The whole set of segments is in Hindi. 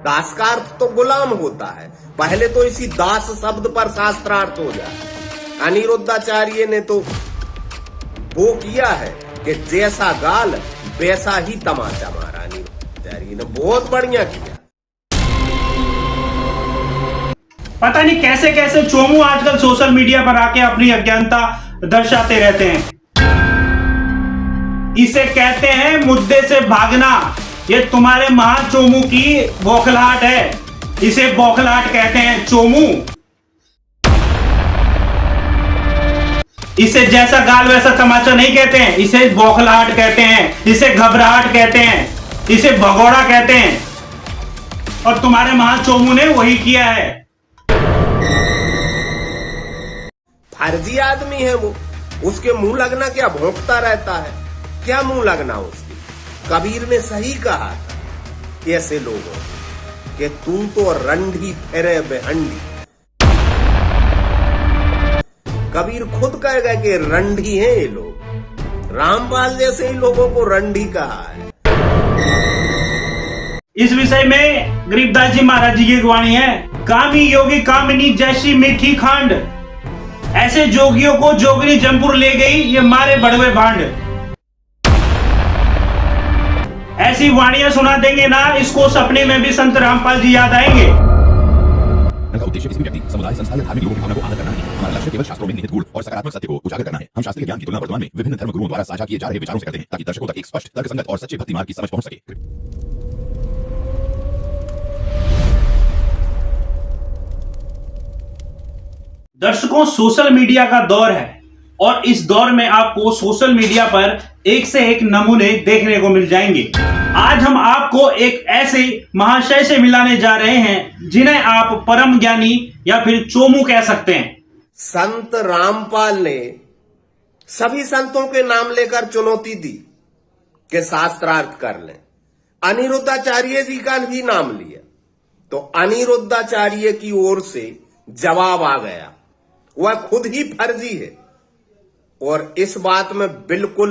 दास का अर्थ तो गुलाम होता है। पहले तो इसी दास शब्द पर शास्त्रार्थ हो जाए। अनिरुद्धाचार्य ने तो वो किया है कि जैसा गाल वैसा ही तमाचा मारा। अनिरुद्धाचार्य ने बहुत बढ़िया किया। पता नहीं कैसे कैसे चोमू आजकल सोशल मीडिया पर आके अपनी अज्ञानता दर्शाते रहते हैं। इसे कहते हैं मुद्दे से भागना। ये तुम्हारे महाचोमू की बौखलाहट है। इसे बौखलाहट कहते हैं चोमू। इसे जैसा गाल वैसा तमाचा नहीं कहते हैं, इसे बौखलाहट कहते हैं, इसे घबराहट कहते हैं, इसे भगोड़ा कहते हैं। और तुम्हारे महाचोमू ने वही किया है। फर्जी आदमी है वो। उसके मुंह लगना क्या भौंकता रहता है? क्या मुंह लगना उसकी? कबीर ने सही कहा था ऐसे लोगों कि तू तो रंडी फेरे बेहंडी। कबीर खुद कहेगा कि रंडी हैं ये लोग। रामपाल जैसे ही लोगों को रंडी कहा है। इस विषय में गरीबदास जी महाराज जी की वाणी है, कामी योगी कामिनी जैसी मीठी खांड, ऐसे जोगियों को जोगनी जमपुर ले गई ये मारे बड़वे भांड। ऐसी वाणियां सुना देंगे ना, इसको सपने में भी संत रामपाल जी याद आएंगे। उद्देश्य किसी भी व्यक्ति, समुदाय, संस्था या धार्मिक लोगों की भावना को आदर करना नहीं। हमारा लक्ष्य केवल शास्त्रों में निहित गूढ़ और सकारात्मक सत्य को उजागर करना है। हम शास्त्रीय ज्ञान की तुलना वर्तमान में विभिन्न धर्म गुरुओं द्वारा साझा किए जा रहे विचारों से करते हैं, ताकि दर्शकों तक एक स्पष्ट, तर्कसंगत और सच्चे भक्ति मार्ग की समझ पहुंच सके। दर्शकों, सोशल मीडिया का दौर है और इस दौर में आपको सोशल मीडिया पर एक से एक नमूने देखने को मिल जाएंगे। आज हम आपको एक ऐसे महाशय से मिलाने जा रहे हैं जिन्हें आप परम ज्ञानी या फिर चोमू कह सकते हैं। संत रामपाल ने सभी संतों के नाम लेकर चुनौती दी कि शास्त्रार्थ कर लें। अनिरुद्धाचार्य जी का भी नाम लिया तो अनिरुद्धाचार्य की ओर से जवाब आ गया। वह खुद ही फर्जी है और इस बात में बिल्कुल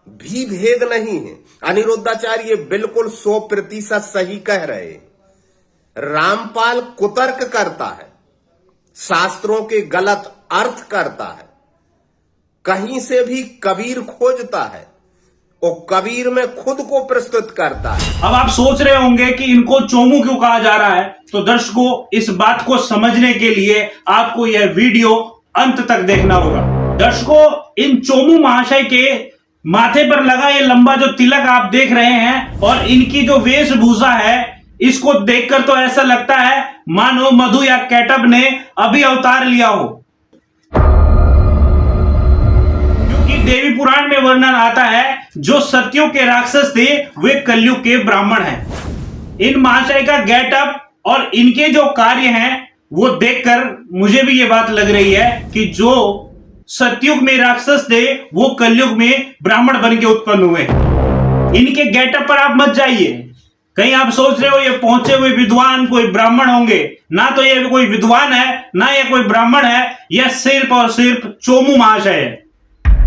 भी भेद नहीं है। अनिरुद्धाचार्य बिल्कुल 100% सही कह रहे हैं। रामपाल कुतर्क करता है, शास्त्रों के गलत अर्थ करता है, कहीं से भी कबीर खोजता है और कबीर में खुद को प्रस्तुत करता है। अब आप सोच रहे होंगे कि इनको चोमू क्यों कहा जा रहा है, तो दर्शकों इस बात को समझने के लिए आपको यह वीडियो अंत तक देखना होगा। दर्शकों, इन चोमू महाशय के माथे पर लगा ये लंबा जो तिलक आप देख रहे हैं और इनकी जो वेशभूषा है, इसको देखकर तो ऐसा लगता है मानो मधु या कैटअप ने अभी अवतार लिया हो। क्योंकि देवी पुराण में वर्णन आता है जो सत्यों के राक्षस थे वे कलयुग के ब्राह्मण हैं। इन महाशय का गेटअप और इनके जो कार्य हैं वो देखकर मुझे भी ये बात लग रही है कि जो सतयुग में राक्षस थे वो कलयुग में ब्राह्मण बन के उत्पन्न हुए। इनके गेटअप पर आप मत जाइए, कहीं आप सोच रहे हो ये पहुंचे हुए विद्वान कोई ब्राह्मण होंगे। ना तो ये कोई विद्वान है ना ये कोई ब्राह्मण है, यह सिर्फ और सिर्फ चोमू महाशय है।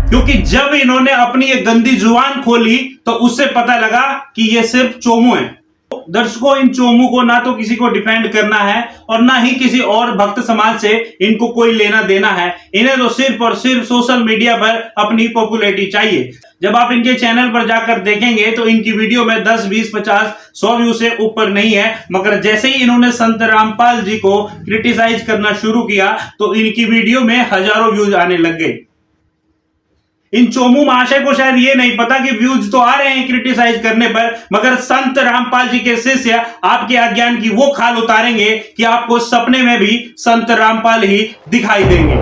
क्योंकि जब इन्होंने अपनी ये गंदी जुबान खोली तो उससे पता लगा कि ये सिर्फ चोमू है। दर्शकों, इन चोमू को ना तो किसी को डिफेंड करना है और ना ही किसी और भक्त समाज से इनको कोई लेना देना है। इन्हें तो सिर्फ और सिर्फ सोशल मीडिया पर अपनी पॉपुलैरिटी चाहिए। जब आप इनके चैनल पर जाकर देखेंगे तो इनकी वीडियो में 10, 20, 50, 100 व्यू से ऊपर नहीं है, मगर जैसे ही इन्होंने संत रामपाल जी को क्रिटिसाइज करना शुरू किया तो इनकी वीडियो में हजारों व्यूज आने लग गए। इन चोमू महाशय को शायद ये नहीं पता कि व्यूज तो आ रहे हैं क्रिटिसाइज करने पर, मगर संत रामपाल जी के शिष्य आपके अज्ञान की वो खाल उतारेंगे कि आपको सपने में भी संत रामपाल ही दिखाई देंगे।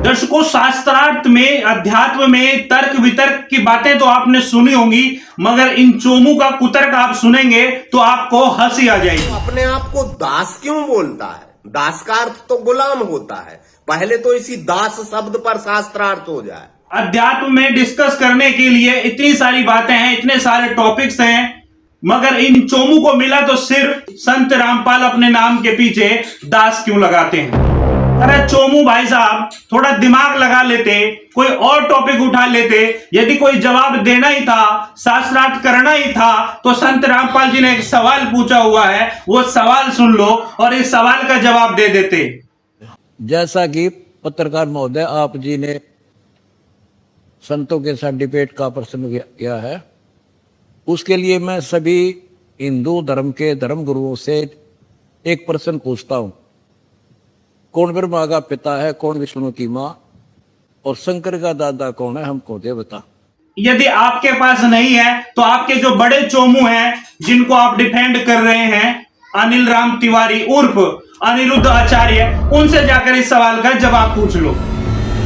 दर्शकों, शास्त्रार्थ में, अध्यात्म में तर्क वितर्क की बातें तो आपने सुनी होंगी, मगर इन चोमू का कुतर्क आप सुनेंगे तो आपको हंसी आ जाएगी। अपने आप को दास क्यों बोलता है? दास का अर्थ तो गुलाम होता है। पहले तो इसी दास शब्द पर शास्त्रार्थ हो जाए। अध्यात्म में डिस्कस करने के लिए इतनी सारी बातें हैं, इतने सारे टॉपिक्स हैं, मगर इन चोमू को मिला तो सिर्फ संत रामपाल अपने नाम के पीछे दास क्यों लगाते हैं। अरे चोमू भाई साहब, थोड़ा दिमाग लगा लेते, कोई और टॉपिक उठा लेते। यदि कोई जवाब देना ही था, शास्त्रार्थ करना ही था, तो संत रामपाल जी ने एक सवाल पूछा हुआ है, वो सवाल सुन लो और इस सवाल का जवाब दे देते। जैसा कि पत्रकार महोदय आप जी ने संतों के साथ डिबेट का प्रश्न किया है, उसके लिए मैं सभी हिंदू धर्म के धर्म गुरुओं से एक प्रश्न पूछता हूं। कौन ब्रह्मा का पिता है, कौन विष्णु की मां, और शंकर का दादा कौन है, हमको दे बता। यदि आपके पास नहीं है तो आपके जो बड़े चोमू हैं, जिनको आप डिफेंड कर रहे हैं, अनिल राम तिवारी उर्फ अनिरुद्ध आचार्य, उनसे जाकर इस सवाल का जवाब पूछ लो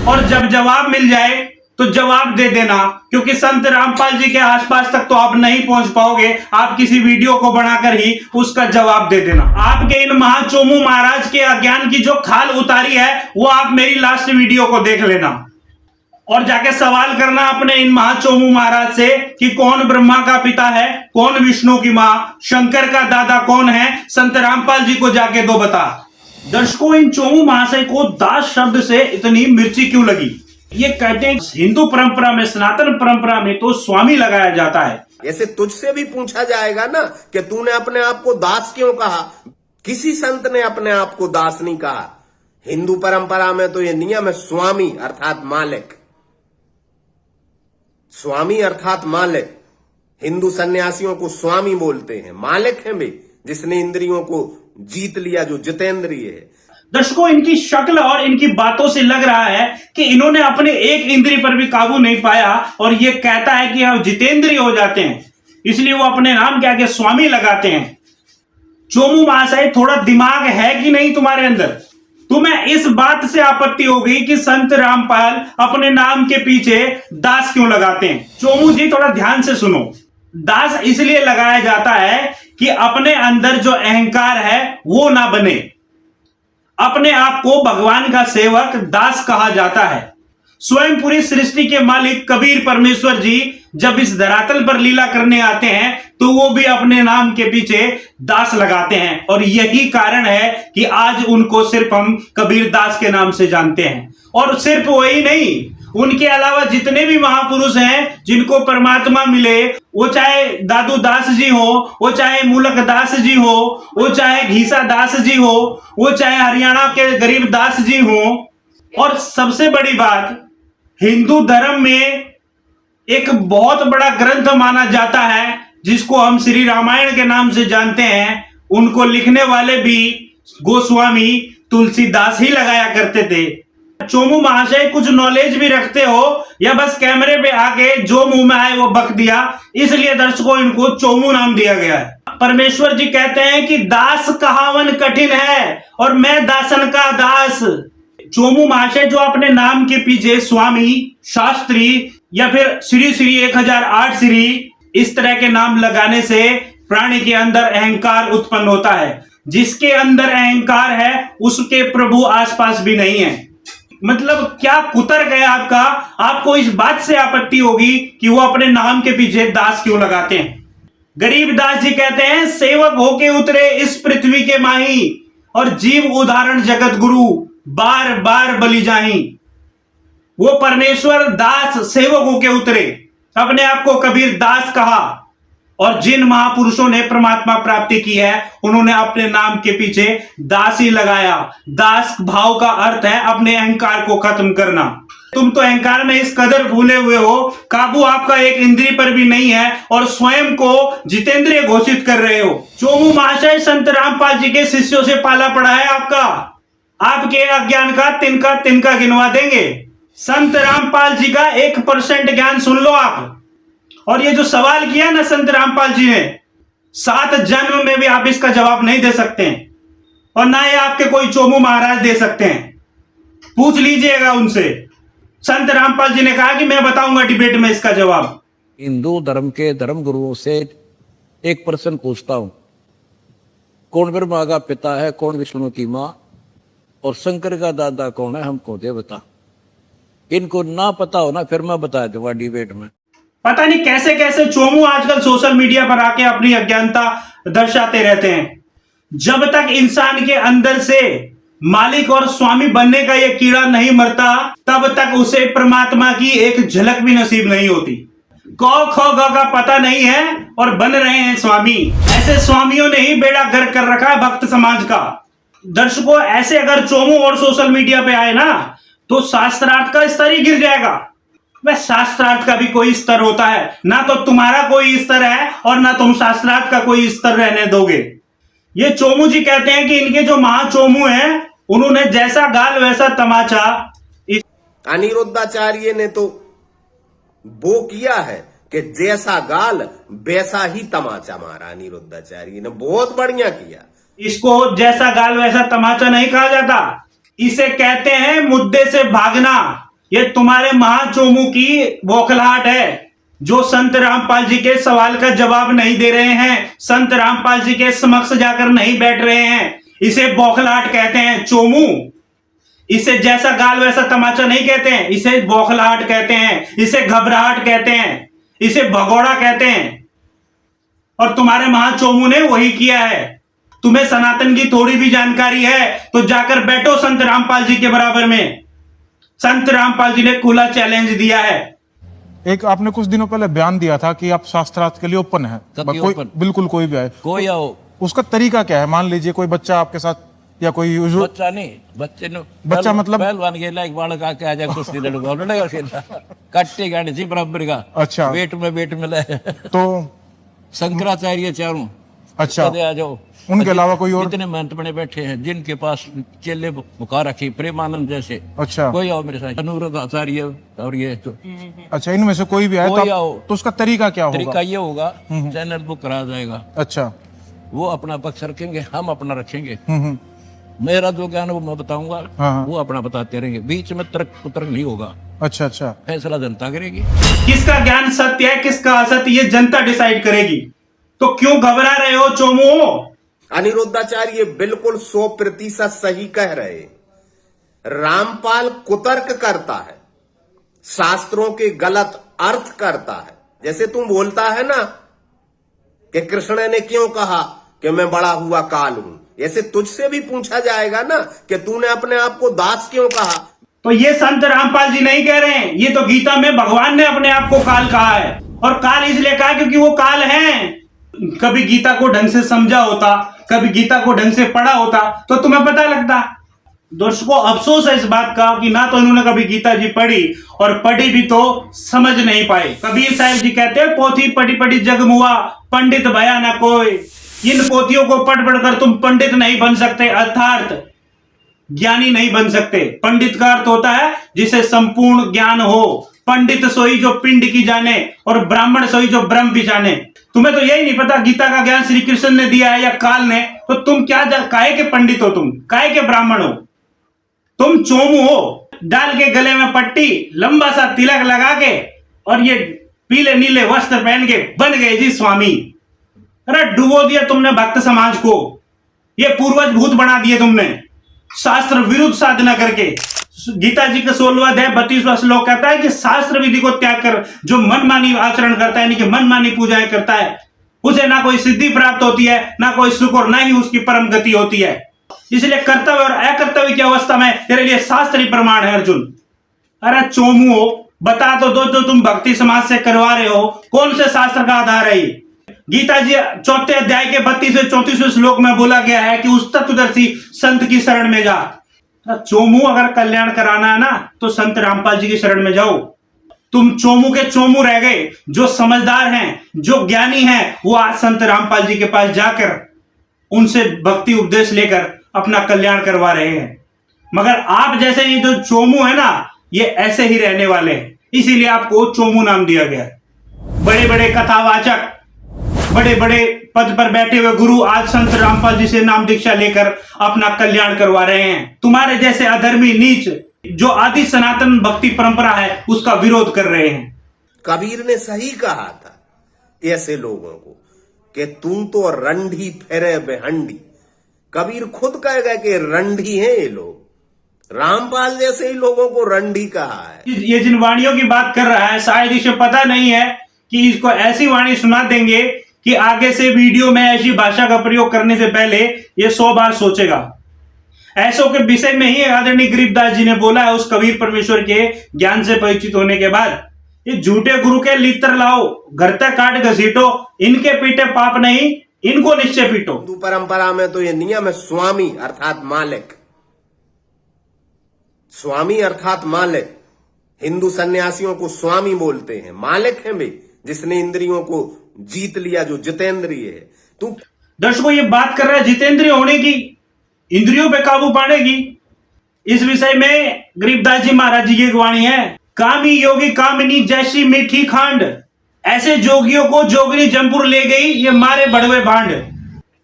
और जब जवाब मिल जाए तो जवाब दे देना, क्योंकि संत रामपाल जी के आसपास तक तो आप नहीं पहुंच पाओगे। आप किसी वीडियो को बनाकर ही उसका जवाब दे देना। आपके इन महाचोमू महाराज के अज्ञान की जो खाल उतारी है, वो आप मेरी लास्ट वीडियो को देख लेना और जाके सवाल करना अपने इन महाचोमू महाराज से कि कौन ब्रह्मा का पिता है, कौन विष्णु की मां, शंकर का दादा कौन है, संत रामपाल जी को जाके दो बता। दर्शकों, इन चोमू महाशय को दास शब्द से इतनी मिर्ची क्यों लगी? ये कहते हैं हिंदू परंपरा में, सनातन परंपरा में तो स्वामी लगाया जाता है। ऐसे तुझसे भी पूछा जाएगा ना कि तूने अपने आप को दास क्यों कहा। किसी संत ने अपने आप को दास नहीं कहा। हिंदू परंपरा में तो ये नियम है, स्वामी अर्थात मालिक। स्वामी अर्थात मालिक। हिंदू सन्यासियों को स्वामी बोलते हैं, मालिक है वे, जिसने इंद्रियों को जीत लिया, जो जितेंद्रिय है। दर्शकों, इनकी शक्ल और इनकी बातों से लग रहा है कि इन्होंने अपने एक इंद्रिय पर भी काबू नहीं पाया और ये कहता है कि हम जितेंद्रिय हो जाते हैं, इसलिए वो अपने नाम के आगे स्वामी लगाते हैं। चोमू महाशय, थोड़ा दिमाग है कि नहीं तुम्हारे अंदर? तुम्हें इस बात से आपत्ति हो गई कि संत रामपाल अपने नाम के पीछे दास क्यों लगाते हैं? चोमू जी, थोड़ा ध्यान से सुनो। दास इसलिए लगाया जाता है कि अपने अंदर जो अहंकार है वो ना बने। अपने आप को भगवान का सेवक, दास कहा जाता है। स्वयं पूरी सृष्टि के मालिक कबीर परमेश्वर जी जब इस धरातल पर लीला करने आते हैं तो वो भी अपने नाम के पीछे दास लगाते हैं और यही कारण है कि आज उनको सिर्फ हम कबीर दास के नाम से जानते हैं। और सिर्फ वही नहीं, उनके अलावा जितने भी महापुरुष हैं जिनको परमात्मा मिले, वो चाहे दादू दास जी हो, वो चाहे मूलक दास जी हो, वो चाहे घीसा दास जी हो, वो चाहे हरियाणा के गरीब दास जी हो। और सबसे बड़ी बात, हिंदू धर्म में एक बहुत बड़ा ग्रंथ माना जाता है जिसको हम श्री रामायण के नाम से जानते हैं, उनको लिखने वाले भी गोस्वामी तुलसीदास ही लगाया करते थे। चोमू महाशय, कुछ नॉलेज भी रखते हो या बस कैमरे पे आके जो मुंह में आए वो बक दिया, इसलिए दर्शकों इनको चोमू नाम दिया गया है। परमेश्वर जी कहते हैं कि दास कहावन कठिन है और मैं दासन का दास। चोमू महाशय जो अपने नाम के पीछे स्वामी, शास्त्री या फिर श्री श्री 1008 श्री इस तरह के नाम लगाने से प्राणी के अंदर अहंकार उत्पन्न होता है। जिसके अंदर अहंकार है उसके प्रभु आसपास भी नहीं है। मतलब क्या कुतर्क है आपका? आपको इस बात से आपत्ति होगी कि वो अपने नाम के पीछे दास क्यों लगाते हैं। गरीब दास जी कहते हैं, सेवक होके उतरे इस पृथ्वी के माही और जीव उदाहरण जगत गुरु बार बार बलि जाही। वो परमेश्वर दास सेवक होके उतरे, अपने आप को कबीर दास कहा और जिन महापुरुषों ने परमात्मा प्राप्ति की है उन्होंने अपने नाम के पीछे दास ही लगाया। दास भाव का अर्थ है अपने अहंकार को खत्म करना। तुम तो अहंकार में इस कदर भूले हुए हो, काबू आपका एक इंद्रिय पर भी नहीं है और स्वयं को जितेंद्रिय घोषित कर रहे हो। चोमू महाशय, संत रामपाल जी के शिष्यों से पाला पड़ा है आपका। आपके अज्ञान का तिनका गिनवा देंगे। संत रामपाल जी का 1% ज्ञान सुन लो आप। और ये जो सवाल किया ना संत रामपाल जी ने, 7 जन्म में भी आप इसका जवाब नहीं दे सकते हैं और ना ही आपके कोई चोमू महाराज दे सकते हैं। पूछ लीजिएगा उनसे। संत रामपाल जी ने कहा कि मैं बताऊंगा डिबेट में इसका जवाब। हिंदू धर्म के धर्म गुरुओं से एक प्रश्न पूछता हूं। कौन ब्रह्मा का पिता है, कौन विष्णु की मां, और शंकर का दादा कौन है, हमको दे बता। इनको ना पता हो ना, फिर मैं बता दूंगा डिबेट में। पता नहीं कैसे कैसे चोमू आजकल सोशल मीडिया पर आके अपनी अज्ञानता दर्शाते रहते हैं। जब तक इंसान के अंदर से मालिक और स्वामी बनने का ये कीड़ा नहीं मरता तब तक उसे परमात्मा की एक झलक भी नसीब नहीं होती। कौ खो ग का पता नहीं है और बन रहे हैं स्वामी। ऐसे स्वामियों ने ही बेड़ा गर्क कर रखा है भक्त समाज का। दर्शकों, ऐसे अगर चोमू और सोशल मीडिया पे आए ना तो शास्त्रार्थ का स्तर ही गिर जाएगा। वह शास्त्रार्थ का भी कोई स्तर होता है, ना तो तुम्हारा कोई स्तर है और ना तुम शास्त्रार्थ का कोई स्तर रहने दोगे। ये चोमू जी कहते हैं कि इनके जो महाचोमू हैं उन्होंने जैसा गाल वैसा तमाचा। अनिरुद्धाचार्य ने तो वो किया है कि जैसा गाल वैसा ही तमाचा मारा। अनिरुद्धाचार्य ने बहुत बढ़िया किया। इसको जैसा गाल वैसा तमाचा नहीं कहा जाता, इसे कहते हैं मुद्दे से भागना। ये तुम्हारे महाचोमू की बौखलाहट है जो संत रामपाल जी के सवाल का जवाब नहीं दे रहे हैं, संत रामपाल जी के समक्ष जाकर नहीं बैठ रहे हैं। इसे बौखलाहट कहते हैं चोमू। इसे जैसा गाल वैसा तमाचा नहीं कहते हैं, इसे बौखलाहट कहते हैं, इसे घबराहट कहते हैं, इसे भगोड़ा कहते हैं। और तुम्हारे महाचोमू ने वही किया है। तुम्हें सनातन की थोड़ी भी जानकारी है तो जाकर बैठो संत रामपाल जी के बराबर में। संत रामपाल जी ने खुला चैलेंज दिया है। एक आपने कुछ दिनों पहले बयान दिया था कि आप शास्त्रार्थ के लिए ओपन है, कोई open? बिल्कुल कोई भी आए, कोई आओ, उसका तरीका क्या है? मान लीजिए कोई बच्चा आपके साथ या कोई बच्चा नहीं, बच्चे ने बच्चा मतलब पहलवान खेला, एक बालक आके आ जाए कुश्ती लड़ेगा, लड़ेगा खेला, कट्टे गाड़ी थी बराबर का। अच्छा, वेट मिला है। तो शंकराचार्य चारों अच्छा, आ जाओ। उनके अलावा कोई और? इतने महंत बने बैठे हैं जिनके पास चेले मुखा रखी, प्रेमानंद जैसे। अच्छा, कोई आओ मेरे साथ, अनुरुद्ध आचार्य और ये तो। अच्छा, इनमें से कोई भी आए कोई आओ। तो उसका तरीका क्या तरीका होगा? ये होगा, चैनल बुक करा जाएगा। अच्छा, वो अपना पक्ष रखेंगे, हम अपना रखेंगे। हम्म, मेरा जो ज्ञान वो मैं बताऊंगा, हाँ। वो अपना बताते रहेंगे, बीच में तर्क कुतर्क नहीं होगा। अच्छा अच्छा, फैसला जनता करेगी। किसका ज्ञान सत्य है किसका असत्य ये जनता डिसाइड करेगी। तो क्यों घबरा रहे हो चोमू? अनिरुद्धाचार्य बिल्कुल 100% सही कह रहे। रामपाल कुतर्क करता है, शास्त्रों के गलत अर्थ करता है। जैसे तुम बोलता है ना कि कृष्ण ने क्यों कहा कि मैं बड़ा हुआ काल हूं, ऐसे तुझसे भी पूछा जाएगा ना कि तूने अपने आप को दास क्यों कहा। तो ये संत रामपाल जी नहीं कह रहे हैं, ये तो गीता में भगवान ने अपने आप को काल कहा है। और काल इसलिए कहा क्योंकि वो काल है। कभी गीता को ढंग से समझा होता, कभी गीता को ढंग से पढ़ा होता तो तुम्हें पता लगता। दर्शकों, अफसोस है इस बात का कि ना तो इन्होंने कभी गीता जी पढ़ी और पढ़ी भी तो समझ नहीं पाए। कबीर साहब जी कहते हैं, पोथी पढ़ी पढ़ी जग मुआ, पंडित भया ना कोई। इन पोथियों को पढ़ पढ़कर तुम पंडित नहीं बन सकते, अर्थात ज्ञानी नहीं बन सकते। पंडित का अर्थ होता है जिसे संपूर्ण ज्ञान हो। पंडित सोई जो पिंड की जाने और ब्राह्मण सोई जो ब्रह्म भी जाने। तुम्हें तो यही नहीं पता गीता का ज्ञान श्री कृष्ण ने दिया है या काल ने, तो तुम क्या काहे के पंडित हो, तुम काहे के ब्राह्मण हो? तुम चोमू हो, डाल के गले में पट्टी, लंबा सा तिलक लगा के और ये पीले नीले वस्त्र पहन के बन गए जी स्वामी। अरे डुबो दिया तुमने भक्त समाज को, ये पूर्वज भूत बना दिए तुमने शास्त्र विरुद्ध साधना करके। गीता जी का 16वां अध्याय 32वां श्लोक कहता है कि शास्त्र विधि को त्याग कर जो मनमानी आचरण करता है, यानी कि मनमानी पूजाएं करता है, उसे ना कोई सिद्धि प्राप्त होती है, ना कोई सुख और ना ही उसकी परम गति होती है। इसलिए कर्तव्य और अकर्तव्य की अवस्था में तेरे लिए शास्त्र ही प्रमाण है अर्जुन। अरे चोमू हो, बता तो दो जो तुम भक्ति समाज से करवा रहे हो, कौन से शास्त्र का आधार है ये? गीता जी 4 अध्याय के 32 से 34 श्लोक में बोला गया है कि उस तत्वदर्शी संत की शरण में जा। चोमू अगर कल्याण कराना है ना तो संत रामपाल जी की शरण में जाओ। तुम चोमू के चोमू रह गए। जो समझदार हैं, जो ज्ञानी हैं, वो आज संत रामपाल जी के पास जाकर उनसे भक्ति उपदेश लेकर अपना कल्याण करवा रहे हैं। मगर आप जैसे ये जो चोमू है ना, ये ऐसे ही रहने वाले हैं, इसीलिए आपको चोमू नाम दिया गया। बड़े बड़े कथावाचक, बड़े बड़े पद पर बैठे हुए गुरु आज संत रामपाल जी से नाम दीक्षा लेकर अपना कल्याण करवा रहे हैं। तुम्हारे जैसे अधर्मी नीच जो आदि सनातन भक्ति परंपरा है उसका विरोध कर रहे हैं। कबीर ने सही कहा था ऐसे लोगों को कि तुम तो रंडी फेरे बेहंडी। कबीर खुद कहेगा कि रंडी हैं ये लोग। रामपाल जैसे ही लोगों को रंडी कहा है। ये जिन वाणियों की बात कर रहा है शायद इसे पता नहीं है कि इसको ऐसी वाणी सुना देंगे कि आगे से वीडियो में ऐसी भाषा का प्रयोग करने से पहले ये 100 बार सोचेगा। ऐसों के विषय में ही आदरणीय गरीबदास जी ने बोला है उस कबीर परमेश्वर के ज्ञान से परिचित होने के बाद, ये झूठे गुरु के लित्र लाओ, घर तक काट घसीटो, इनके पीटे पाप नहीं, इनको निश्चय पीटो। हिंदू परंपरा में तो ये नियम है, स्वामी अर्थात मालिक, स्वामी अर्थात मालिक। हिंदू सन्यासियों को स्वामी बोलते हैं, मालिक है वे, जिसने इंद्रियों को जीत लिया, जो जितेंद्रिय है। तू दर्शकों ये बात कर रहा है जितेंद्रिय होने की, इंद्रियों पे काबू पाने की। इस विषय में गरीबदास जी महाराज जी की वाणी है, कामी योगी कामिनी जैसी मीठी खांड, ऐसे जोगियों को जोगनी जमपुर ले गई, ये मारे बड़वे भांड।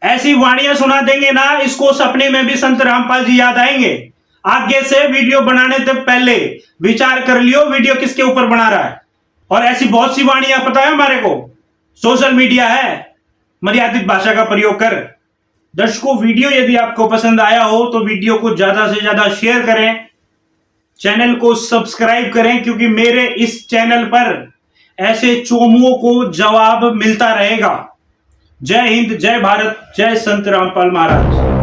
ऐसी वाणियां सुना देंगे ना, इसको सपने में भी संत रामपाल जी याद आएंगे। आगे से वीडियो बनाने से पहले विचार कर लियो वीडियो किसके ऊपर बना रहा है। और ऐसी बहुत सी वाणियां पता है हमारे को, सोशल मीडिया है, मर्यादित भाषा का प्रयोग कर। दर्शकों वीडियो यदि आपको पसंद आया हो तो वीडियो को ज्यादा से ज्यादा शेयर करें, चैनल को सब्सक्राइब करें, क्योंकि मेरे इस चैनल पर ऐसे चोमुओं को जवाब मिलता रहेगा। जय हिंद, जय भारत, जय संत रामपाल महाराज।